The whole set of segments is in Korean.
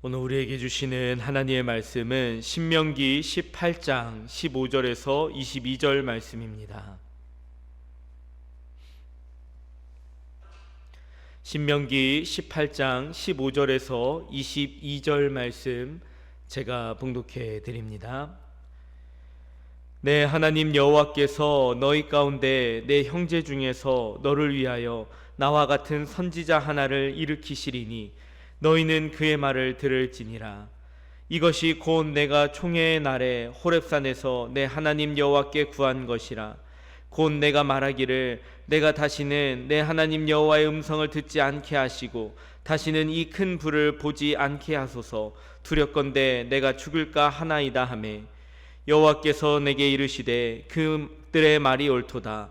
오늘 우리에게 주시는 하나님의 말씀은 신명기 18장 15절에서 22절 말씀입니다. 신명기 18장 15절에서 22절 말씀 제가 봉독해 드립니다. 내 하나님 여호와께서 너희 가운데 내 형제 중에서 너를 위하여 나와 같은 선지자 하나를 일으키시리니 너희는 그의 말을 들을지니라. 이것이 곧 내가 총회의 날에 호렙산에서 내 하나님 여호와께 구한 것이라. 곧 내가 말하기를 내가 다시는 내 하나님 여호와의 음성을 듣지 않게 하시고 다시는 이 큰 불을 보지 않게 하소서. 두렵건대 내가 죽을까 하나이다 하매 여호와께서 내게 이르시되 그들의 말이 옳도다.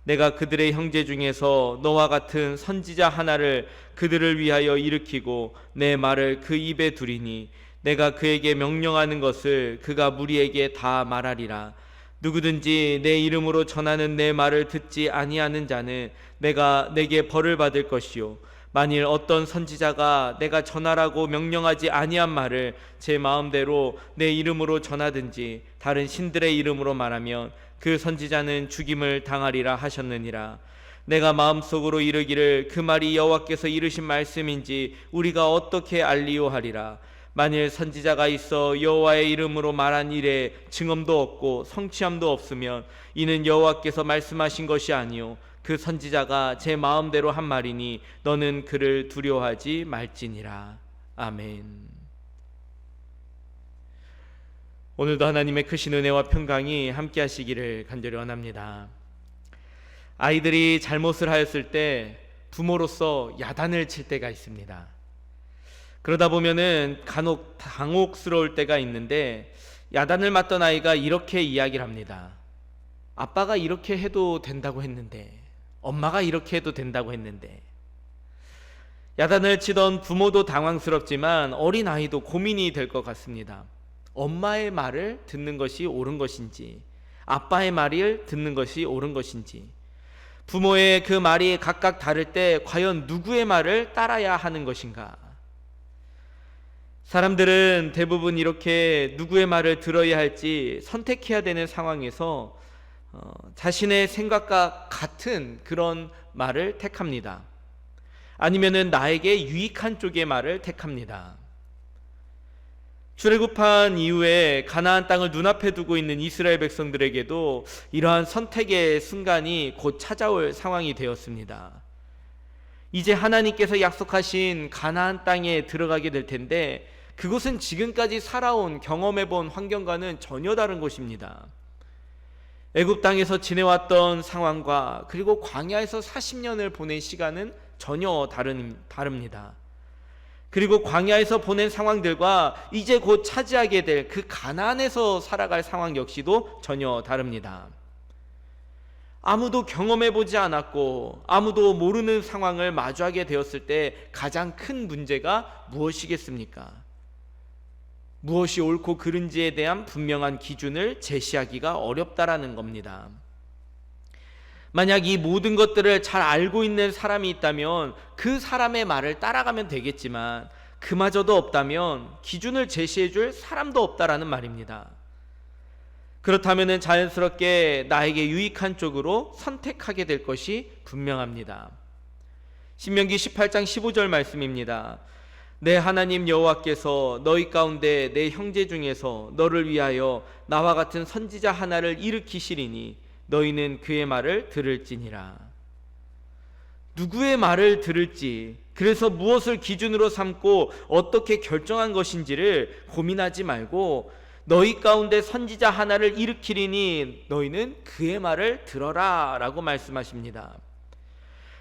내가 그들의 형제 중에서 너와 같은 선지자 하나를 그들을 위하여 일으키고 내 말을 그 입에 두리니 내가 그에게 명령하는 것을 그가 무리에게 다 말하리라. 누구든지 내 이름으로 전하는 내 말을 듣지 아니하는 자는 내가 내게 벌을 받을 것이요 만일 어떤 선지자가 내가 전하라고 명령하지 아니한 말을 제 마음대로 내 이름으로 전하든지 다른 신들의 이름으로 말하면 그 선지자는 죽임을 당하리라 하셨느니라. 내가 마음속으로 이르기를 그 말이 여호와께서 이르신 말씀인지 우리가 어떻게 알리요 하리라. 만일 선지자가 있어 여호와의 이름으로 말한 일에 증언도 없고 성취함도 없으면 이는 여호와께서 말씀하신 것이 아니요 그 선지자가 제 마음대로 한 말이니 너는 그를 두려워하지 말지니라. 아멘. 오늘도 하나님의 크신 은혜와 평강이 함께 하시기를 간절히 원합니다. 아이들이 잘못을 하였을 때 부모로서 야단을 칠 때가 있습니다. 그러다 보면은 간혹 당혹스러울 때가 있는데 야단을 맞던 아이가 이렇게 이야기를 합니다. 아빠가 이렇게 해도 된다고 했는데, 엄마가 이렇게 해도 된다고 했는데. 야단을 치던 부모도 당황스럽지만 어린 아이도 고민이 될 것 같습니다. 엄마의 말을 듣는 것이 옳은 것인지, 아빠의 말을 듣는 것이 옳은 것인지, 부모의 그 말이 각각 다를 때 과연 누구의 말을 따라야 하는 것인가? 사람들은 대부분 이렇게 누구의 말을 들어야 할지 선택해야 되는 상황에서 자신의 생각과 같은 그런 말을 택합니다. 아니면은 나에게 유익한 쪽의 말을 택합니다. 출애굽한 이후에 가나안 땅을 눈앞에 두고 있는 이스라엘 백성들에게도 이러한 선택의 순간이 곧 찾아올 상황이 되었습니다. 이제 하나님께서 약속하신 가나안 땅에 들어가게 될 텐데 그곳은 지금까지 살아온 경험해본 환경과는 전혀 다른 곳입니다. 애굽 땅에서 지내왔던 상황과 그리고 광야에서 40년을 보낸 시간은 전혀 다릅니다. 그리고 광야에서 보낸 상황들과 이제 곧 차지하게 될 그 가나안에서 살아갈 상황 역시도 전혀 다릅니다. 아무도 경험해보지 않았고 아무도 모르는 상황을 마주하게 되었을 때 가장 큰 문제가 무엇이겠습니까? 무엇이 옳고 그른지에 대한 분명한 기준을 제시하기가 어렵다라는 겁니다. 만약 이 모든 것들을 잘 알고 있는 사람이 있다면 그 사람의 말을 따라가면 되겠지만 그마저도 없다면 기준을 제시해 줄 사람도 없다라는 말입니다. 그렇다면 자연스럽게 나에게 유익한 쪽으로 선택하게 될 것이 분명합니다. 신명기 18장 15절 말씀입니다. 내 하나님 여호와께서 너희 가운데 내 형제 중에서 너를 위하여 나와 같은 선지자 하나를 일으키시리니 너희는 그의 말을 들을지니라. 누구의 말을 들을지, 그래서 무엇을 기준으로 삼고 어떻게 결정한 것인지를 고민하지 말고 너희 가운데 선지자 하나를 일으키리니 너희는 그의 말을 들어라 라고 말씀하십니다.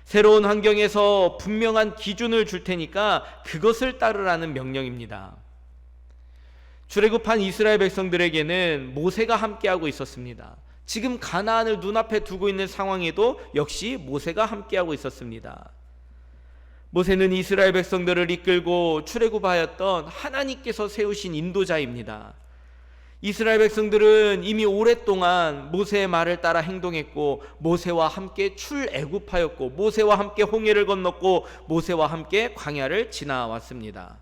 새로운 환경에서 분명한 기준을 줄 테니까 그것을 따르라는 명령입니다. 출애굽한 이스라엘 백성들에게는 모세가 함께하고 있었습니다. 지금 가나안을 눈앞에 두고 있는 상황에도 역시 모세가 함께하고 있었습니다. 모세는 이스라엘 백성들을 이끌고 출애굽하였던 하나님께서 세우신 인도자입니다. 이스라엘 백성들은 이미 오랫동안 모세의 말을 따라 행동했고 모세와 함께 출애굽하였고 모세와 함께 홍해를 건넜고 모세와 함께 광야를 지나왔습니다.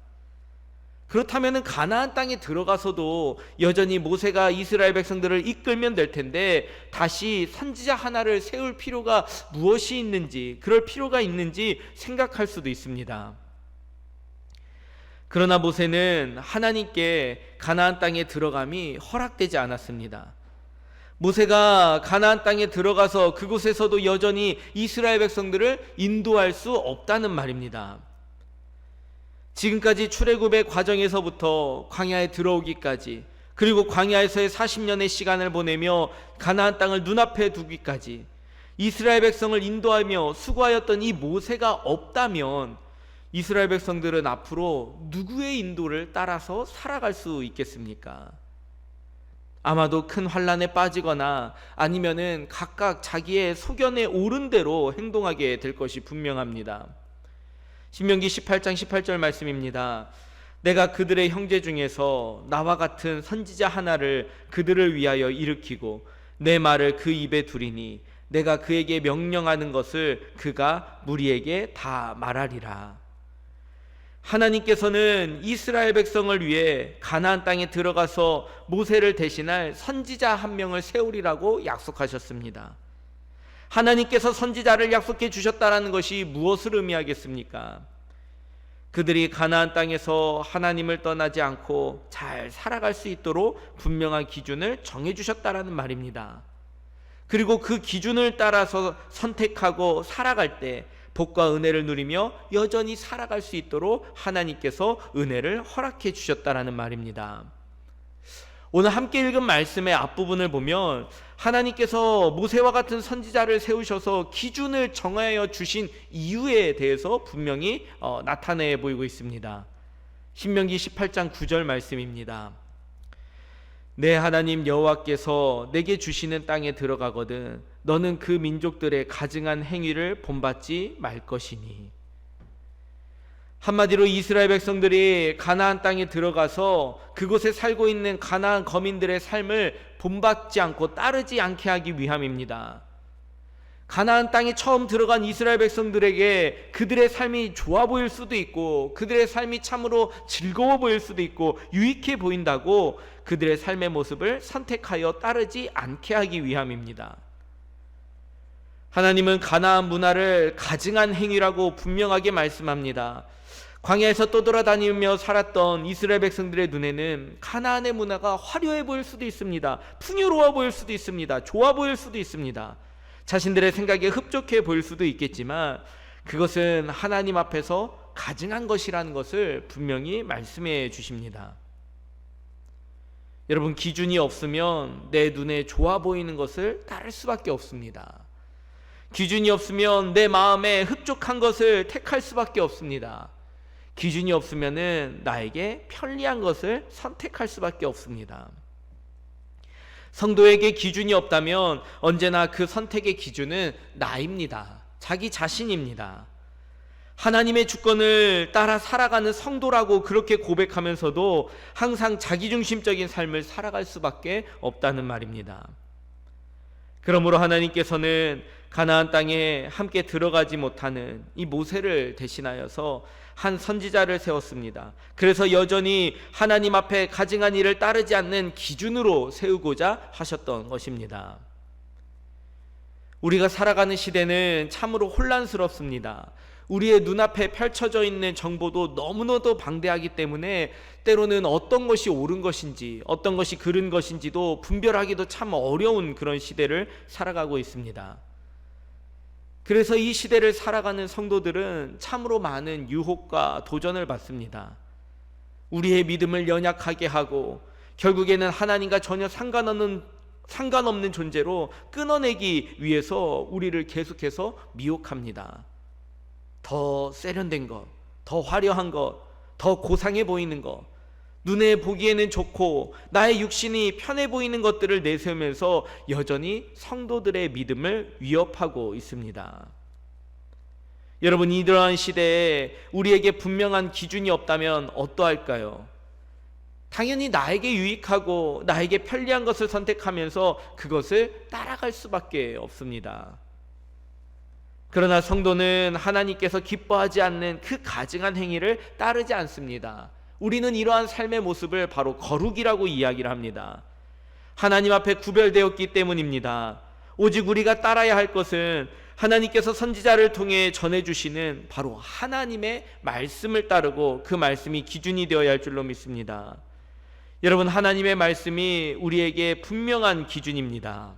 그렇다면 가나안 땅에 들어가서도 여전히 모세가 이스라엘 백성들을 이끌면 될 텐데 다시 선지자 하나를 세울 필요가 무엇이 있는지, 그럴 필요가 있는지 생각할 수도 있습니다. 그러나 모세는 하나님께 가나안 땅에 들어감이 허락되지 않았습니다. 모세가 가나안 땅에 들어가서 그곳에서도 여전히 이스라엘 백성들을 인도할 수 없다는 말입니다. 지금까지 출애굽의 과정에서부터 광야에 들어오기까지, 그리고 광야에서의 40년의 시간을 보내며 가나안 땅을 눈앞에 두기까지 이스라엘 백성을 인도하며 수고하였던 이 모세가 없다면 이스라엘 백성들은 앞으로 누구의 인도를 따라서 살아갈 수 있겠습니까? 아마도 큰 환란에 빠지거나 아니면은 각각 자기의 소견에 옳은 대로 행동하게 될 것이 분명합니다. 신명기 18장 18절 말씀입니다. 내가 그들의 형제 중에서 나와 같은 선지자 하나를 그들을 위하여 일으키고 내 말을 그 입에 두리니 내가 그에게 명령하는 것을 그가 무리에게 다 말하리라. 하나님께서는 이스라엘 백성을 위해 가나안 땅에 들어가서 모세를 대신할 선지자 한 명을 세우리라고 약속하셨습니다. 하나님께서 선지자를 약속해 주셨다는 것이 무엇을 의미하겠습니까? 그들이 가나안 땅에서 하나님을 떠나지 않고 잘 살아갈 수 있도록 분명한 기준을 정해 주셨다는 말입니다. 그리고 그 기준을 따라서 선택하고 살아갈 때 복과 은혜를 누리며 여전히 살아갈 수 있도록 하나님께서 은혜를 허락해 주셨다는 말입니다. 오늘 함께 읽은 말씀의 앞부분을 보면 하나님께서 모세와 같은 선지자를 세우셔서 기준을 정하여 주신 이유에 대해서 분명히 나타내 보이고 있습니다. 신명기 18장 9절 말씀입니다. 내 하나님 여호와께서 내게 주시는 땅에 들어가거든 너는 그 민족들의 가증한 행위를 본받지 말 것이니. 한마디로 이스라엘 백성들이 가나안 땅에 들어가서 그곳에 살고 있는 가나안 거민들의 삶을 본받지 않고 따르지 않게 하기 위함입니다. 가나안 땅에 처음 들어간 이스라엘 백성들에게 그들의 삶이 좋아 보일 수도 있고 그들의 삶이 참으로 즐거워 보일 수도 있고 유익해 보인다고 그들의 삶의 모습을 선택하여 따르지 않게 하기 위함입니다. 하나님은 가나안 문화를 가증한 행위라고 분명하게 말씀합니다. 광야에서 떠돌아다니며 살았던 이스라엘 백성들의 눈에는 가나안의 문화가 화려해 보일 수도 있습니다. 풍요로워 보일 수도 있습니다. 좋아 보일 수도 있습니다. 자신들의 생각에 흡족해 보일 수도 있겠지만 그것은 하나님 앞에서 가증한 것이라는 것을 분명히 말씀해 주십니다. 여러분, 기준이 없으면 내 눈에 좋아 보이는 것을 따를 수밖에 없습니다. 기준이 없으면 내 마음에 흡족한 것을 택할 수밖에 없습니다. 기준이 없으면은 나에게 편리한 것을 선택할 수밖에 없습니다. 성도에게 기준이 없다면 언제나 그 선택의 기준은 나입니다. 자기 자신입니다. 하나님의 주권을 따라 살아가는 성도라고 그렇게 고백하면서도 항상 자기중심적인 삶을 살아갈 수밖에 없다는 말입니다. 그러므로 하나님께서는 가나안 땅에 함께 들어가지 못하는 이 모세를 대신하여서 한 선지자를 세웠습니다. 그래서 여전히 하나님 앞에 가증한 일을 따르지 않는 기준으로 세우고자 하셨던 것입니다. 우리가 살아가는 시대는 참으로 혼란스럽습니다. 우리의 눈앞에 펼쳐져 있는 정보도 너무나도 방대하기 때문에 때로는 어떤 것이 옳은 것인지 어떤 것이 그른 것인지도 분별하기도 참 어려운 그런 시대를 살아가고 있습니다. 그래서 이 시대를 살아가는 성도들은 참으로 많은 유혹과 도전을 받습니다. 우리의 믿음을 연약하게 하고 결국에는 하나님과 전혀 상관없는 존재로 끊어내기 위해서 우리를 계속해서 미혹합니다. 더 세련된 것, 더 화려한 것, 더 고상해 보이는 것, 눈에 보기에는 좋고 나의 육신이 편해 보이는 것들을 내세우면서 여전히 성도들의 믿음을 위협하고 있습니다. 여러분, 이러한 시대에 우리에게 분명한 기준이 없다면 어떠할까요? 당연히 나에게 유익하고 나에게 편리한 것을 선택하면서 그것을 따라갈 수밖에 없습니다. 그러나 성도는 하나님께서 기뻐하지 않는 그 가증한 행위를 따르지 않습니다. 우리는 이러한 삶의 모습을 바로 거룩이라고 이야기를 합니다. 하나님 앞에 구별되었기 때문입니다. 오직 우리가 따라야 할 것은 하나님께서 선지자를 통해 전해주시는 바로 하나님의 말씀을 따르고 그 말씀이 기준이 되어야 할 줄로 믿습니다. 여러분, 하나님의 말씀이 우리에게 분명한 기준입니다.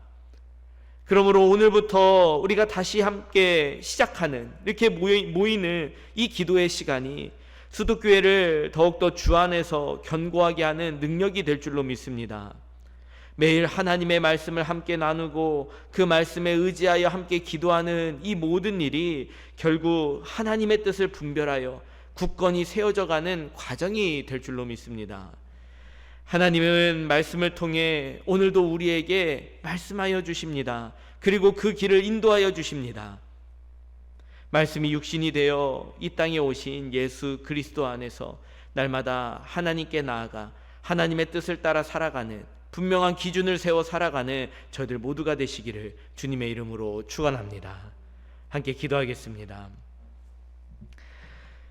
그러므로 오늘부터 우리가 다시 함께 시작하는, 이렇게 모이는 이 기도의 시간이 수도교회를 더욱더 주 안에서 견고하게 하는 능력이 될 줄로 믿습니다. 매일 하나님의 말씀을 함께 나누고 그 말씀에 의지하여 함께 기도하는 이 모든 일이 결국 하나님의 뜻을 분별하여 굳건히 세워져가는 과정이 될 줄로 믿습니다. 하나님은 말씀을 통해 오늘도 우리에게 말씀하여 주십니다. 그리고 그 길을 인도하여 주십니다. 말씀이 육신이 되어 이 땅에 오신 예수 그리스도 안에서 날마다 하나님께 나아가 하나님의 뜻을 따라 살아가는, 분명한 기준을 세워 살아가는 저희들 모두가 되시기를 주님의 이름으로 축원합니다. 함께 기도하겠습니다.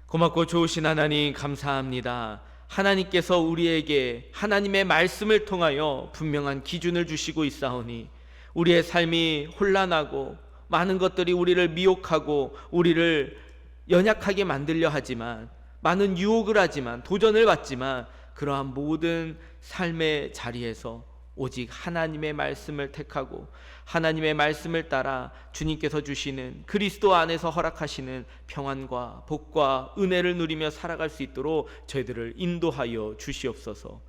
고맙고 좋으신 하나님, 감사합니다. 하나님께서 우리에게 하나님의 말씀을 통하여 분명한 기준을 주시고 있사오니 우리의 삶이 혼란하고 많은 것들이 우리를 미혹하고 우리를 연약하게 만들려 하지만, 많은 유혹을 하지만, 도전을 받지만, 그러한 모든 삶의 자리에서 오직 하나님의 말씀을 택하고 하나님의 말씀을 따라 주님께서 주시는, 그리스도 안에서 허락하시는 평안과 복과 은혜를 누리며 살아갈 수 있도록 저희들을 인도하여 주시옵소서.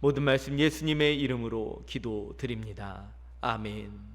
모든 말씀 예수님의 이름으로 기도드립니다. 아멘.